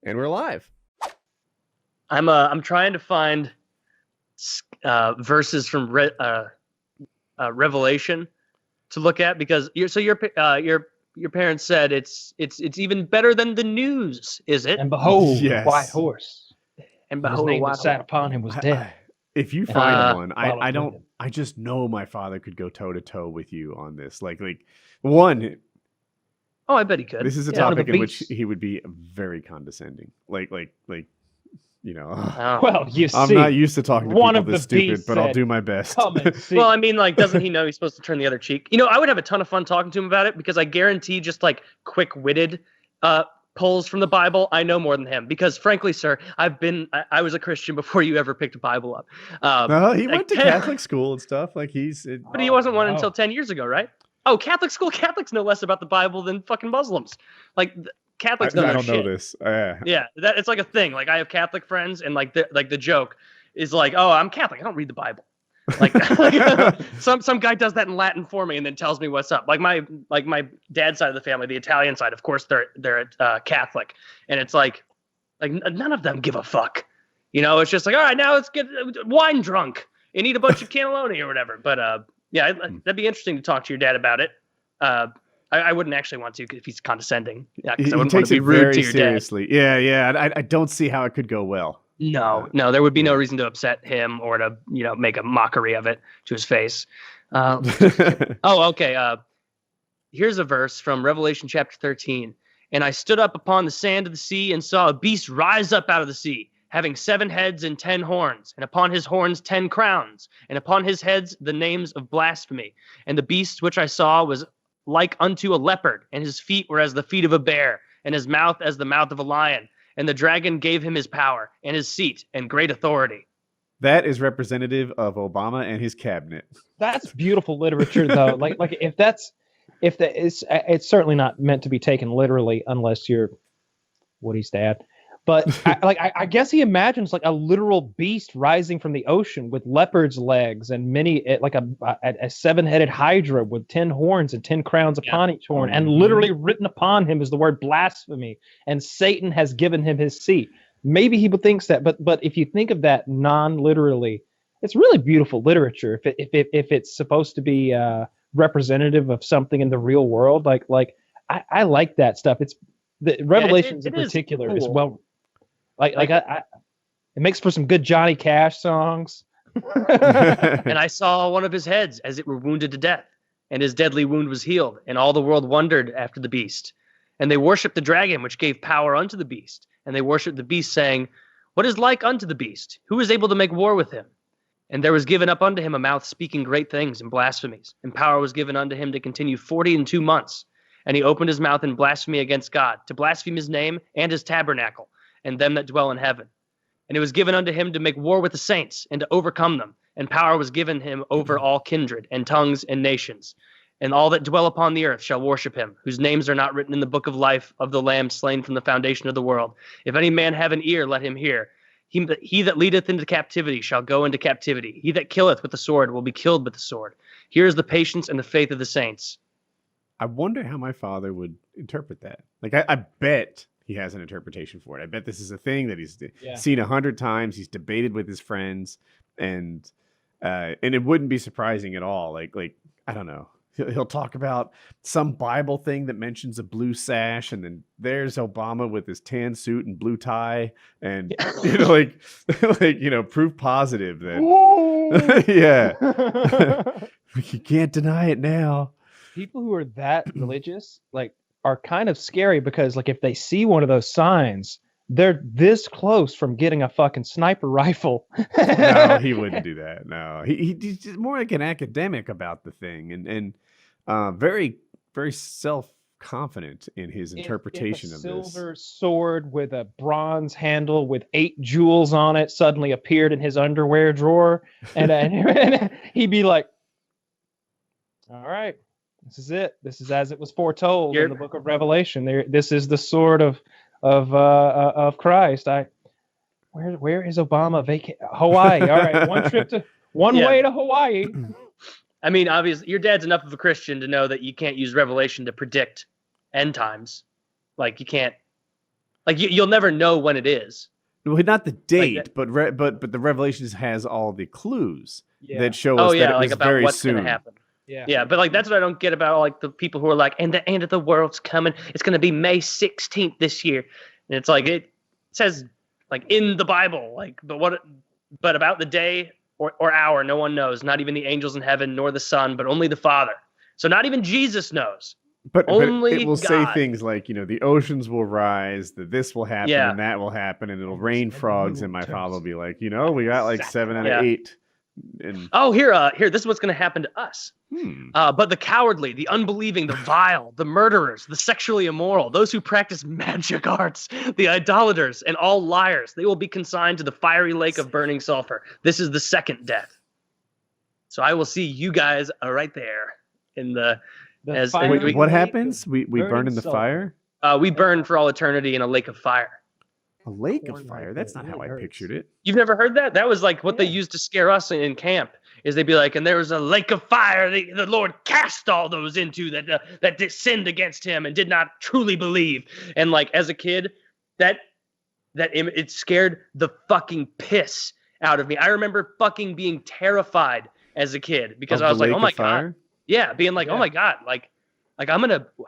And we're live. I'm trying to find verses from Revelation to look at, because your parents said it's even better than the news, is it? And behold, Yes. a white horse. And His behold, a name that white sat horse. upon him was death. If you find one, followed I with don't. him. I just know my father could go toe to toe with you on this. Like one. Oh, I bet he could. This is a Yeah. topic in which beasts. he would be very condescending. Like you know. Oh. Well, you see, I'm not used to talking to one people of the this stupid, beasts but I'll said, do my best. come and see. Well, I mean, like, doesn't he know he's supposed to turn the other cheek? You know, I would have a ton of fun talking to him about it, because I guarantee just like quick-witted pulls from the Bible, I know more than him. Because frankly, sir, I was a Christian before you ever picked a Bible up. No, he went to Catholic school and stuff. Like But he wasn't one no. until 10 years ago, right? Oh, Catholic school. Catholics know less about the Bible than fucking Muslims. Like, Catholics know I their don't know shit. this. Yeah, it's like a thing. Like, I have Catholic friends, and like the joke is like, oh, I'm Catholic, I don't read the Bible. Like, some guy does that in Latin for me and then tells me what's up. Like my dad's side of the family, the Italian side, of course, they're Catholic, and it's like none of them give a fuck. You know, it's just like, all right, now let's get wine drunk and eat a bunch of cannelloni or whatever. But yeah, that'd be interesting to talk to your dad about it. I wouldn't actually want to if he's condescending. Yeah, because I wouldn't want to be rude to your seriously. Yeah. I don't see how it could go well. dad. No, there would be no reason to upset him or to make a mockery of it to his face. Oh, okay. Here's a verse from Revelation chapter 13. And I stood up upon the sand of the sea and saw a beast rise up out of the sea, having 7 heads and 10 horns, and upon his horns 10 crowns, and upon his heads the names of blasphemy. And the beast which I saw was like unto a leopard, and his feet were as the feet of a bear, and his mouth as the mouth of a lion. And the dragon gave him his power, and his seat, and great authority. That is representative of Obama and his cabinet. That's beautiful literature, though. like it's certainly not meant to be taken literally unless you're Woody's dad. But I guess he imagines like a literal beast rising from the ocean with leopard's legs and like a 7-headed hydra with 10 horns and 10 crowns upon each horn, and literally written upon him is the word blasphemy, and Satan has given him his seat. Maybe he thinks that, but if you think of that non-literally, it's really beautiful literature. If it's supposed to be representative of something in the real world, like I like that stuff. It's the Revelations in particular is well. It makes for some good Johnny Cash songs. And I saw one of his heads as it were wounded to death, and his deadly wound was healed, and all the world wondered after the beast. And they worshipped the dragon, which gave power unto the beast. And they worshipped the beast, saying, what is like unto the beast? Who is able to make war with him? And there was given up unto him a mouth speaking great things and blasphemies, and power was given unto him to continue 42 months. And he opened his mouth in blasphemy against God, to blaspheme his name and his tabernacle, and them that dwell in heaven. And it was given unto him to make war with the saints, and to overcome them. And power was given him over all kindred, and tongues, and nations. And all that dwell upon the earth shall worship him, whose names are not written in the book of life of the Lamb slain from the foundation of the world. If any man have an ear, let him hear. He that leadeth into captivity shall go into captivity. He that killeth with the sword will be killed with the sword. Here is the patience and the faith of the saints. I wonder how my father would interpret that. Like, I bet he has an interpretation for it. I bet this is a thing that he's seen 100 times. He's debated with his friends, and it wouldn't be surprising at all. Like I don't know. He'll talk about some Bible thing that mentions a blue sash, and then there's Obama with his tan suit and blue tie, and proof positive that you can't deny it now. People who are that religious are kind of scary, because if they see one of those signs, they're this close from getting a fucking sniper rifle. No, he wouldn't do that. No, he's just more like an academic about the thing, and very, very self-confident in his interpretation of this. A silver sword with a bronze handle with 8 jewels on it suddenly appeared in his underwear drawer, and he'd be like, "All right. This is it. This is as it was foretold in the book of Revelation. This is the sword of Christ." Where is Obama Hawaii? All right, one way to Hawaii. I mean, obviously, your dad's enough of a Christian to know that you can't use Revelation to predict end times. Like, you can't. like you'll never know when it is. Well, not the date, that- but the Revelations has all the clues Yeah. that show us that it like was about very what's soon. gonna happen. Yeah. Yeah, but like that's what I don't get about like the people who are like, and the end of the world's coming. It's gonna be May 16th this year, and it's like it says like in the Bible, like but about the day or hour, no one knows. Not even the angels in heaven, nor the Son, but only the Father. So not even Jesus knows. But Only it will say God. things like, the oceans will rise, that this will happen, Yeah. and that will happen, and it'll And rain the frogs, moon and my turns. father will be like, we got like 7 out Yeah. of 8. And Oh, here, this is what's gonna happen to us. But the cowardly, the unbelieving, the vile, the murderers, the sexually immoral, those who practice magic arts, the idolaters, and all liars, they will be consigned to the fiery lake of burning sulfur. This is the second death. So I will see you guys right there in the as fiery Wait, what lake happens? of We burn burning in the sulfur. fire? we burn for all eternity in a lake of fire. A lake of Corn fire? like That's that not how really I hurts. pictured it. You've never heard that? That was like what they Yeah. used to scare us in camp. Is they'd be like, and there was a lake of fire the Lord cast all those into that sinned against him and did not truly believe. And like as a kid, it scared the fucking piss out of me. I remember fucking being terrified as a kid because Of I the was like, lake oh my of God. fire? Yeah, being like, oh Yeah. my God, like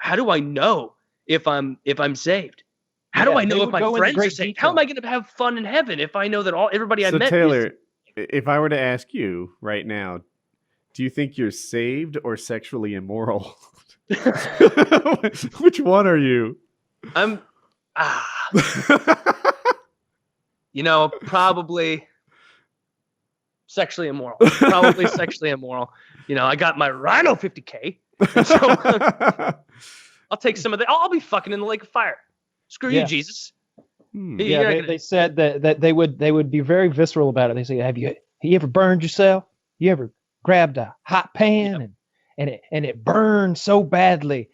how do I know if I'm saved? How do Yeah, I know they if would my go into friends are great saved? How am I detail. going to have fun in heaven if I know that everybody I So met Taylor, is if I were to ask you right now, do you think you're saved or sexually immoral? Which one are you? I'm probably sexually immoral. Probably sexually immoral. I got my Rhino 50K. And so I'll take some of that. I'll be fucking in the lake of fire. Screw Yeah. you, Jesus. Hmm. You're Yeah, not they, gonna- they said that they would be very visceral about it. They say, "Have you ever burned yourself? You ever grabbed a hot pan and it burned so badly?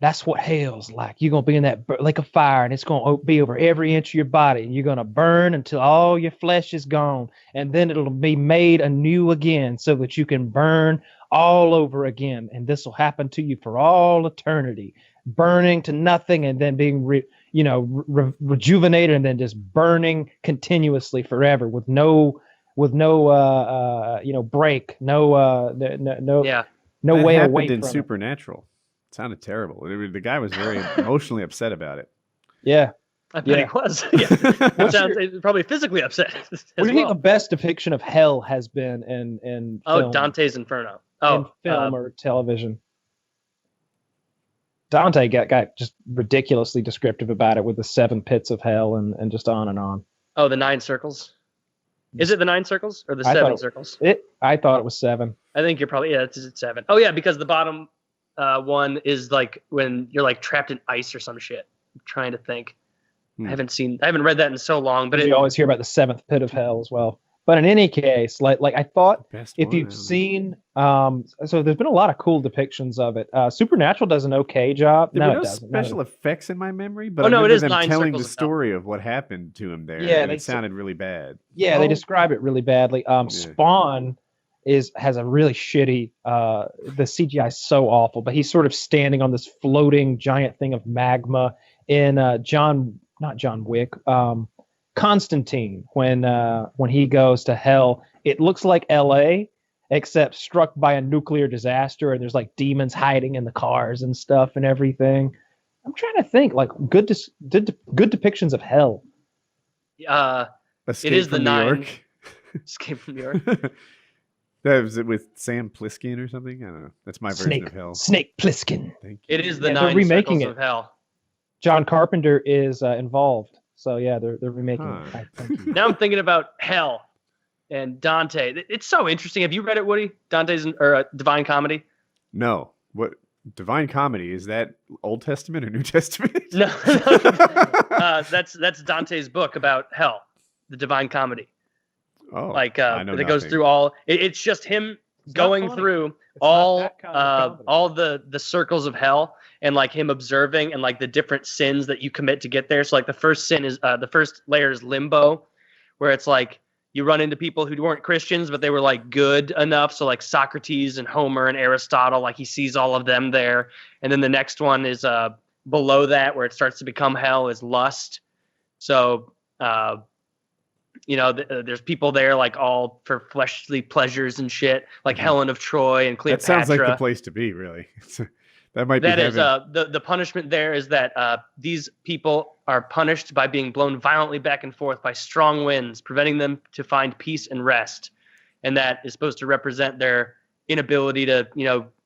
That's what hell's like. You're gonna be in that lake of fire, and it's gonna be over every inch of your body, and you're gonna burn until all your flesh is gone, and then it'll be made anew again, so that you can burn all over again, and this will happen to you for all eternity, burning to nothing, and then being rejuvenated, and then just burning continuously forever with no break, no Yeah. no That way happened away in from it. Supernatural. It sounded terrible. The guy was very emotionally upset about it. Yeah. I bet Yeah. he was. Yeah. What's Sounds your- probably physically upset as What do you think well. the best depiction of hell has been in Oh, film, Dante's Inferno. in Oh, film or television? Dante got just ridiculously descriptive about it with the 7 pits of hell and just on and on. the 9 circles. Is it the 9 circles or the I 7 thought- circles? I thought it was 7. I think you're probably it's 7. Oh yeah, because the bottom one is like when you're like trapped in ice or some shit. I'm trying to think. Hmm. I haven't read that in so long, but But you always hear about the 7th pit of hell as well. But in any case, like I thought, Best if one, I you've don't know. seen, so there's been a lot of cool depictions of it. Supernatural does an okay job. There No, were it no doesn't. No, special effects in my memory, but Oh, I no, it remember is them 9 telling the circles of hell. story of what happened to him there. Yeah, and they it sounded really bad. Yeah, they Oh. describe it really badly. Spawn has a really shitty. The CGI is so awful, but he's sort of standing on this floating giant thing of magma in not John Wick, Constantine. When he goes to hell, it looks like L.A. except struck by a nuclear disaster, and there's like demons hiding in the cars and stuff and everything. I'm trying to think like good depictions of hell. Escape is the from New 9. York. Escape from New York. That was it with Sam Pliskin or something. I don't know. That's my version of hell. Snake Plissken. Thank you. It is the Yeah, they're 9 remaking circles of hell. John Carpenter is involved. So yeah, they're remaking Huh. it. Thank you. Now I'm thinking about hell and Dante. It's so interesting. Have you read it, Woody? Dante's Divine Comedy? No. What Divine Comedy is that? Old Testament or New Testament? No, that's Dante's book about hell, the Divine Comedy. Oh, Like I know that goes nothing. through all. It's just him It's not going funny. through It's not all that kind of comedy. all the circles of hell and like him observing and like the different sins that you commit to get there. So like the first sin is the first layer is limbo, where it's like you run into people who weren't Christians but they were like good enough. So like Socrates and Homer and Aristotle, like he sees all of them there. And then the next one is below that, where it starts to become hell, is lust. So, there's people there like all for fleshly pleasures and shit, like Helen of Troy and Cleopatra. That sounds like the place to be, really. That might be that is heaven. the punishment there is that these people are punished by being blown violently back and forth by strong winds, preventing them to find peace and rest. And that is supposed to represent their inability to,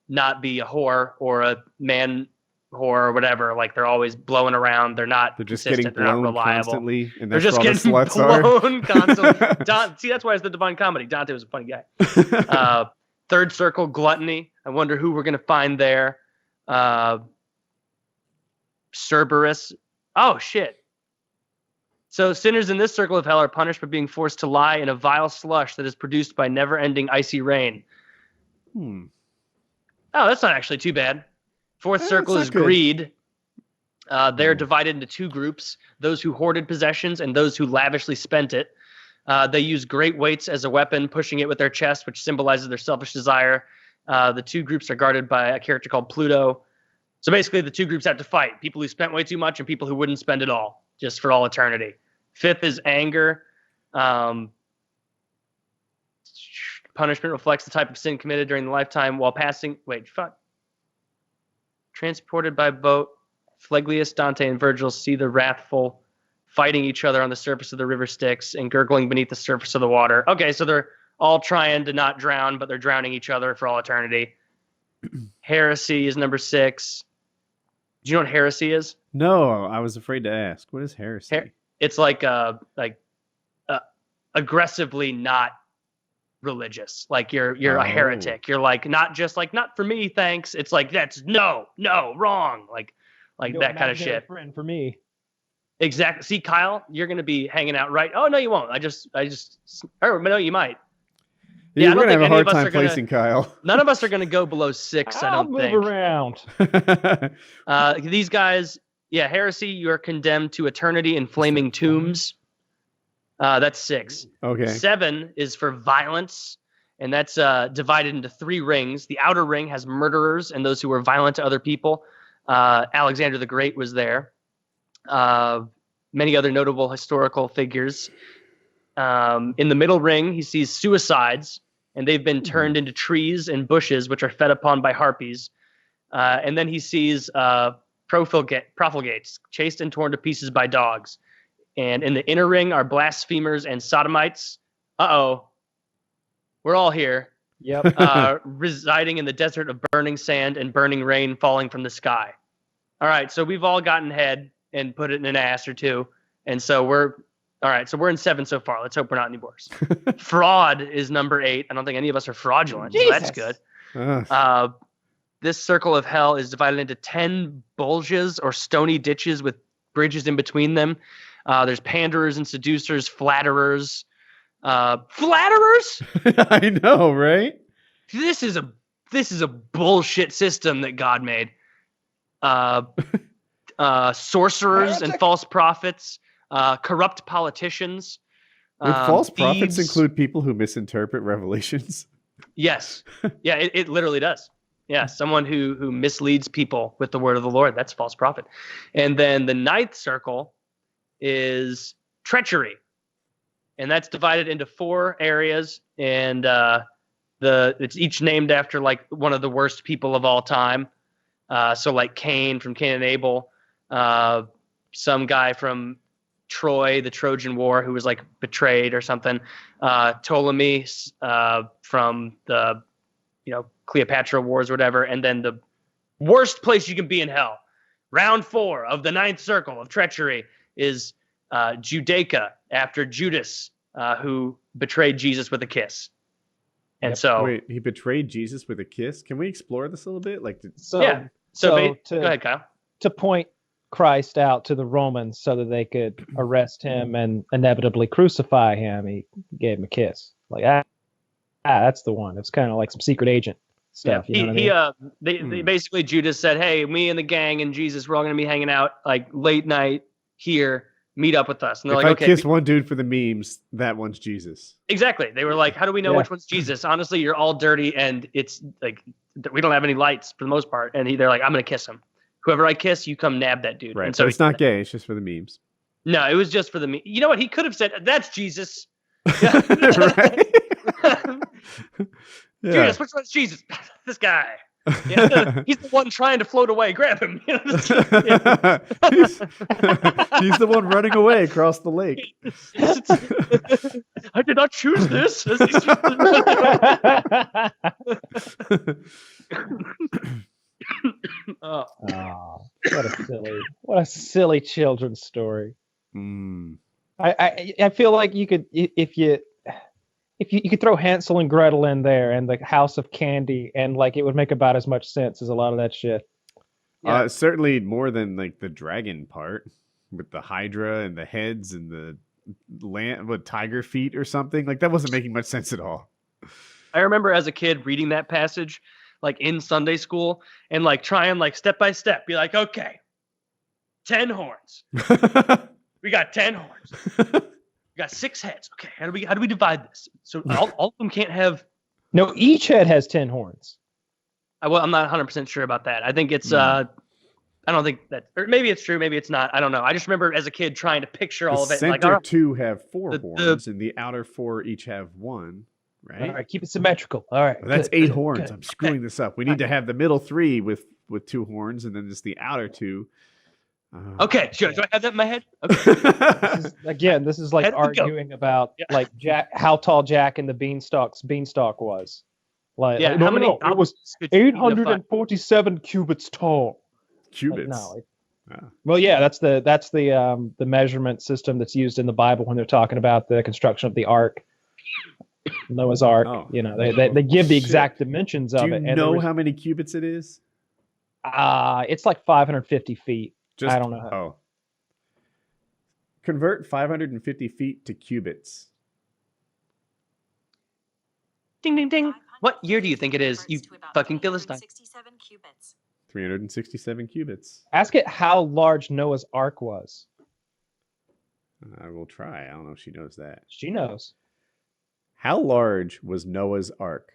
not be a whore or a man whore or whatever. Like they're always blowing around. They're just getting they're not blown reliable. Constantly, and they're that's just where all getting the sluts blown constantly. See, that's why it's the Divine Comedy. Dante was a funny guy. Third circle, gluttony. I wonder who we're going to find there. Cerberus. Oh, shit. So sinners in this circle of hell are punished by being forced to lie in a vile slush that is produced by never-ending icy rain. Oh, that's not actually too bad. Fourth circle is greed. They're divided into two groups, those who hoarded possessions and those who lavishly spent it. They use great weights as a weapon, pushing it with their chest, which symbolizes their selfish desire. The two groups are guarded by a character called Pluto. So basically, the two groups have to fight. People who spent way too much and people who wouldn't spend it all, just for all eternity. Fifth is anger. Punishment reflects the type of sin committed during the lifetime while passing... Transported by boat, Phleglius, Dante, and Virgil see the wrathful fighting each other on the surface of the river Styx and gurgling beneath the surface of the water. Okay, so they're all trying to not drown, but they're drowning each other for all eternity. Heresy is number 6. Do you know what heresy is? No, I was afraid to ask. What is heresy? It's like aggressively not religious. Like you're a heretic. You're like not just like not for me, thanks. It's like that's no, wrong. Like that kind of shit. Friend for me. Exactly. See, Kyle, you're gonna be hanging out, right? Oh no, you won't. Or no, you might. Yeah, we're gonna have a hard time placing Kyle. None of us are gonna go below 6. I don't think. I'll move around. These guys, heresy. You are condemned to eternity in flaming tombs. That's 6. Okay. 7 is for violence, and that's divided into 3 rings. The outer ring has murderers and those who were violent to other people. Alexander the Great was there. Many other notable historical figures. In the middle ring, he sees suicides, and they've been turned into trees and bushes, which are fed upon by harpies. And then he sees profligates, chased and torn to pieces by dogs. And in the inner ring are blasphemers and sodomites. We're all here. Yep. Residing in the desert of burning sand and burning rain falling from the sky. All right, so we've all gotten head and put it in an ass or two. And so we're in 7 so far. Let's hope we're not any worse. Fraud is number 8. I don't think any of us are fraudulent, so that's good. This circle of hell is divided into 10 bulges or stony ditches with bridges in between them. There's panderers and seducers, flatterers. Flatterers? I know, right? This is a bullshit system that God made. Sorcerers and false prophets, corrupt politicians. Would false prophets include people who misinterpret revelations? Yes. Yeah, it literally does. Yeah, someone who misleads people with the word of the Lord. That's false prophet. And then the 9th circle is treachery. And that's divided into 4 areas. And it's each named after like one of the worst people of all time. So like Cain from Cain and Abel, some guy from Troy, the Trojan War, who was like betrayed or something. Ptolemy from the Cleopatra Wars or whatever. And then the worst place you can be in hell, round 4 of the 9th circle of treachery, is Judaica, after Judas, who betrayed Jesus with a kiss. And wait, he betrayed Jesus with a kiss? Can we explore this a little bit? Go ahead, Kyle. To point Christ out to the Romans so that they could arrest him and inevitably crucify him, he gave him a kiss. Like, that's the one. It's kind of like some secret agent stuff. Yeah, they basically, Judas said, "Hey, me and the gang and Jesus, we're all going to be hanging out like late night here. Meet up with us." And they're if like, "Okay, kiss one dude for the memes, that one's Jesus." Exactly. They were like, "How do we know which one's Jesus? Honestly, you're all dirty, and it's like we don't have any lights for the most part." And they're like, "I'm going to kiss him. Whoever I kiss, you come nab that dude. Right. And so So it's not gay. It's just for the memes. No, it was just for the me. You know what? He could have said, "That's Jesus." Right. Yeah. Jesus, which one's Jesus? This guy. Yeah, he's the one trying to float away. Grab him. he's the one running away across the lake. I did not choose this. Oh. What a silly children's story. Mm. I feel like you could if you could throw Hansel and Gretel in there and the House of Candy, and like it would make about as much sense as a lot of that shit. Yeah. Certainly more than like the dragon part with the Hydra and the heads and the land with tiger feet or something. Like that wasn't making much sense at all. I remember as a kid reading that passage like in Sunday school and like trying like step by step, be like, okay, 10 horns. We got 10 horns. We got 6 heads. Okay, how do we divide this? So all of them can't have. No, each head has 10 horns. I'm not 100% sure about that. I think it's I don't think that, or maybe it's true, maybe it's not. I don't know. I just remember as a kid trying to picture all of it. The Like, center 2 have 4 horns, and the outer 4 each have 1. Right. All right, keep it symmetrical. All right, well, that's good, 8 good, horns. good. I'm screwing this up. We need to have the middle 3 with 2 horns, and then just the outer 2. Okay, sure. Do I have that in my head? Okay. This is like Head we go. arguing about like how tall Jack and the Beanstalk was. Like, Yeah, like, how no, many no, it was could you unify? 847 cubits tall. Cubits. Like, no. Well, yeah, that's the measurement system that's used in the Bible when they're talking about the construction of the ark, Noah's Ark. Oh. You know, they give the exact dimensions of Do you it. And know how many cubits it is? It's like 550 feet. Just, I don't know. Oh. Convert 550 feet to cubits. Ding, ding, ding. What year do you think it is, you fucking Philistine? 367 cubits. 367 cubits. Ask it how large Noah's Ark was. I will try. I don't know if she knows that. She knows. How large was Noah's Ark?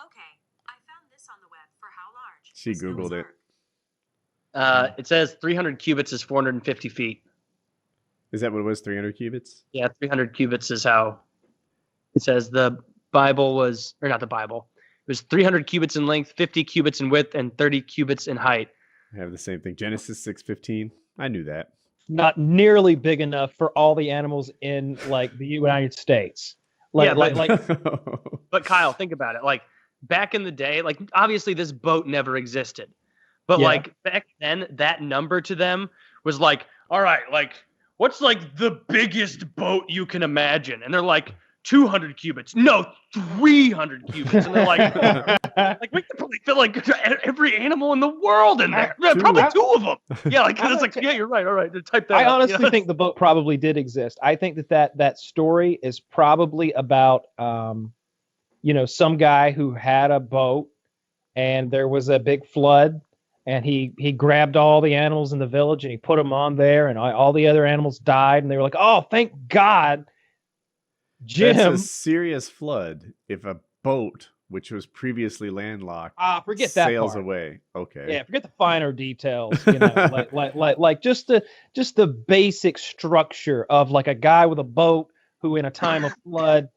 Okay, I found this on the web for how large. She was Noah's Googled it. Ark. It says 300 cubits is 450 feet. Is that what it was? 300 cubits? Yeah, 300 cubits is how it says the Bible was, or not the Bible. It was 300 cubits in length, 50 cubits in width, and 30 cubits in height. I have the same thing. Genesis 6:15. I knew that. Not nearly big enough for all the animals in like the United States. Yeah, Like But Kyle, think about it. Like back in the day, like obviously this boat never existed. But Yeah. like back then, that number to them was like, all right, like what's like the biggest boat you can imagine? And they're like 200 cubits. No, 300 cubits. And they're like, like we could probably fit like every animal in the world in there. Yeah, probably 2 of them. Yeah, like it's like, yeah, you're right. All right, type that. I up, honestly you know? think the boat probably did exist. I think that story is probably about some guy who had a boat and there was a big flood and he grabbed all the animals in the village and he put them on there and all the other animals died and they were like, oh, thank God. Jim, That's a serious flood if a boat, which was previously landlocked, forget that sails part. away. Okay. Yeah, forget the finer details. You know, like just the basic structure of like a guy with a boat who, in a time of flood,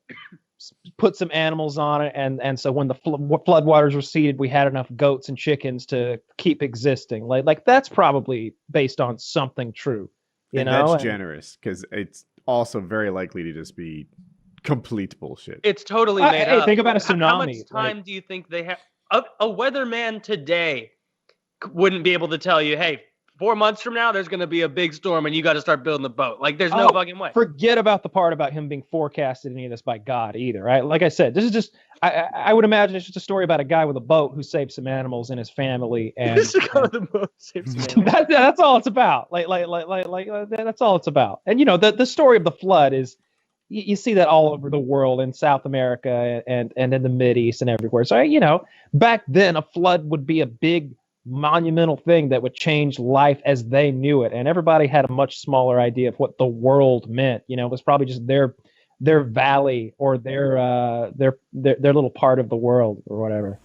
put some animals on it, and so when the flood waters receded, we had enough goats and chickens to keep existing. Like that's probably based on something true. You And know, that's generous because it's also very likely to just be complete bullshit. It's totally made hey, up. think about a tsunami. How much time do you think they have? A weatherman today wouldn't be able to tell you, hey, 4 months from now, there's going to be a big storm and you got to start building the boat. Like, there's no fucking way. Forget about the part about him being forecasted any of this by God either, right? Like I said, this is just, I would imagine it's just a story about a guy with a boat who saved some animals in his family. And This is kind of the most saves man. that's all it's about. Like that's all it's about. And, the story of the flood is, you see that all over the world in South America and in the Mideast and everywhere. So, back then a flood would be a big monumental thing that would change life as they knew it. And everybody had a much smaller idea of what the world meant. It was probably just their valley or their little part of the world or whatever.